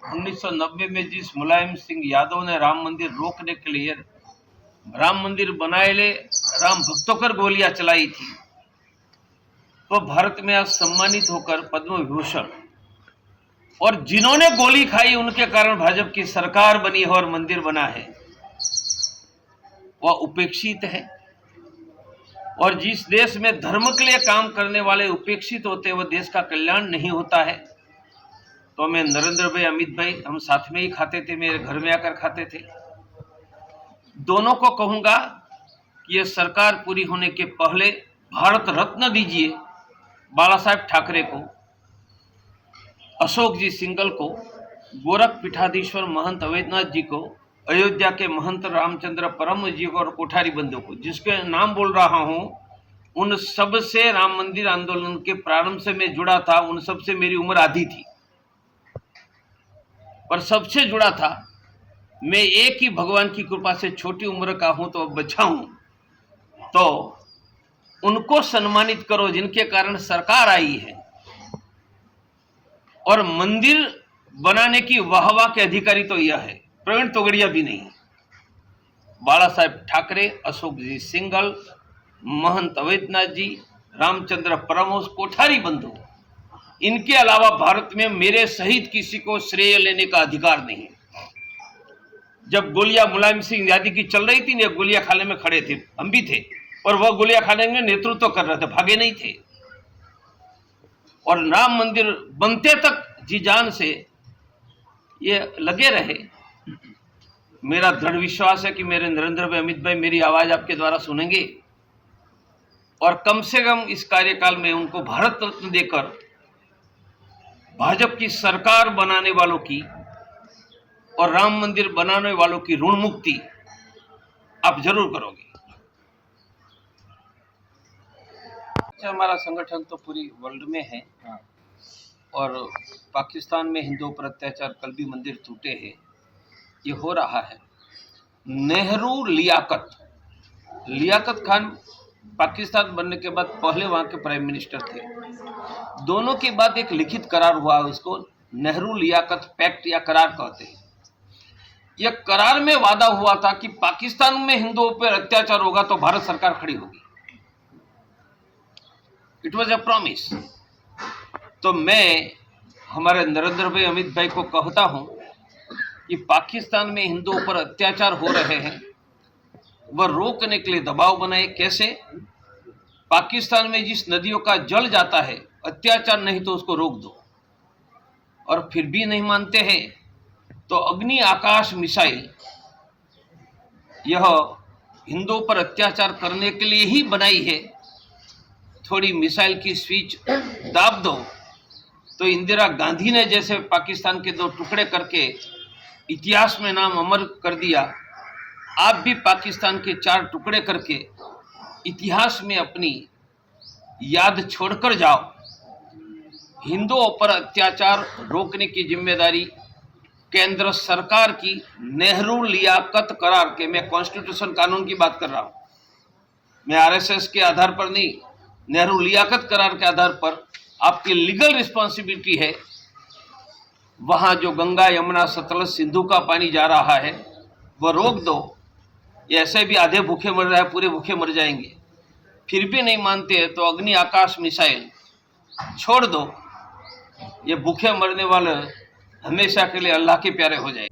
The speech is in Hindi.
1990 में जिस मुलायम सिंह यादव ने राम मंदिर रोकने के लिए राम मंदिर बनाए ले राम भक्तों पर गोलियां चलाई थी, तो भारत में आज सम्मानित होकर पद्म विभूषण, और जिन्होंने गोली खाई उनके कारण भाजपा की सरकार बनी है और मंदिर बना है, वह उपेक्षित है। और जिस देश में धर्म के लिए काम करने वाले उपेक्षित होते हैं, वह देश का कल्याण नहीं होता है। तो मैं नरेंद्र भाई, अमित भाई, हम साथ में ही खाते थे, मेरे घर में आकर खाते थे। दोनों को कहूंगा कि यह सरकार पूरी होने के पहले भारत रत्न दीजिए बाला साहेब ठाकरे को, अशोक जी सिंघल को, गोरख पीठाधीश्वर महंत अवैधनाथ जी को, अयोध्या के महंत रामचंद्र परम जी को और कोठारी बंधु को, जिसके नाम बोल रहा हूं, उन सब से राम मंदिर आंदोलन के प्रारंभ से मैं जुड़ा था। उन सब से मेरी उम्र आधी थी, पर सबसे जुड़ा था। मैं एक ही भगवान की कृपा से छोटी उम्र का हूं तो अब बचा हूं। तो उनको सम्मानित करो जिनके कारण सरकार आई है, और मंदिर बनाने की वाहवाह के अधिकारी तो यह है, प्रवीण तोगड़िया भी नहीं। बाला साहेब ठाकरे, अशोक जी सिंघल, महंत अवैधनाथ जी, रामचंद्र परमहंस, कोठारी बंधु, इनके अलावा भारत में मेरे सहित किसी को श्रेय लेने का अधिकार नहीं। जब गोलियां मुलायम सिंह यादव की चल रही थी ना, गोलियां खाने में खड़े थे, हम भी थे, और वह गोलियां खाने में नेतृत्व कर रहे थे, भागे नहीं थे। और राम मंदिर बनते तक जी जान से ये लगे रहे। मेरा दृढ़ विश्वास है कि मेरे नरेंद्र भाई, अमित भाई मेरी आवाज आपके द्वारा सुनेंगे, और कम से कम इस कार्यकाल में उनको भारत रत्न देकर भाजपा की सरकार बनाने वालों की और राम मंदिर बनाने वालों की ऋण मुक्ति आप जरूर करोगे। हमारा संगठन तो पूरी वर्ल्ड में है, और पाकिस्तान में हिंदुओं पर अत्याचार, कल भी मंदिर टूटे हैं, ये हो रहा है। नेहरू लियाकत खान पाकिस्तान बनने के बाद पहले वहां के प्राइम मिनिस्टर थे। दोनों के बाद एक लिखित करार हुआ, उसको नेहरू लियाकत पैक्ट या करार कहते हैं। यह करार में वादा हुआ था कि पाकिस्तान में हिंदुओं पर अत्याचार होगा तो भारत सरकार खड़ी होगी। It was a promise. तो मैं हमारे नरेंद्र भाई, अमित भाई को कहता हूं कि पाकिस्तान में हिंदुओं पर अत्याचार हो रहे हैं, वह रोकने के लिए दबाव बनाए। कैसे? पाकिस्तान में जिस नदियों का जल जाता है, अत्याचार नहीं तो उसको रोक दो। और फिर भी नहीं मानते हैं तो अग्नि आकाश मिसाइल, यह हिंदुओं पर अत्याचार करने के लिए ही बनाई है। थोड़ी मिसाइल की स्विच दाब दो तो इंदिरा गांधी ने जैसे पाकिस्तान के 2 टुकड़े करके इतिहास में नाम अमर कर दिया, आप भी पाकिस्तान के 4 टुकड़े करके इतिहास में अपनी याद छोड़कर जाओ। हिंदुओं पर अत्याचार रोकने की जिम्मेदारी केंद्र सरकार की। नेहरू लियाकत करार के, मैं कॉन्स्टिट्यूशन कानून की बात कर रहा हूं, मैं आरएसएस के आधार पर नहीं, नेहरू लियाकत करार के आधार पर आपकी लीगल रिस्पॉन्सिबिलिटी है। वहां जो गंगा, यमुना, सतलज, सिंधु का पानी जा रहा है वह रोक दो। ये ऐसे भी आधे भूखे मर रहे हैं, पूरे भूखे मर जाएंगे। फिर भी नहीं मानते तो अग्नि आकाश मिसाइल छोड़ दो। ये भूखे मरने वाले हमेशा के लिए अल्लाह के प्यारे हो जाए।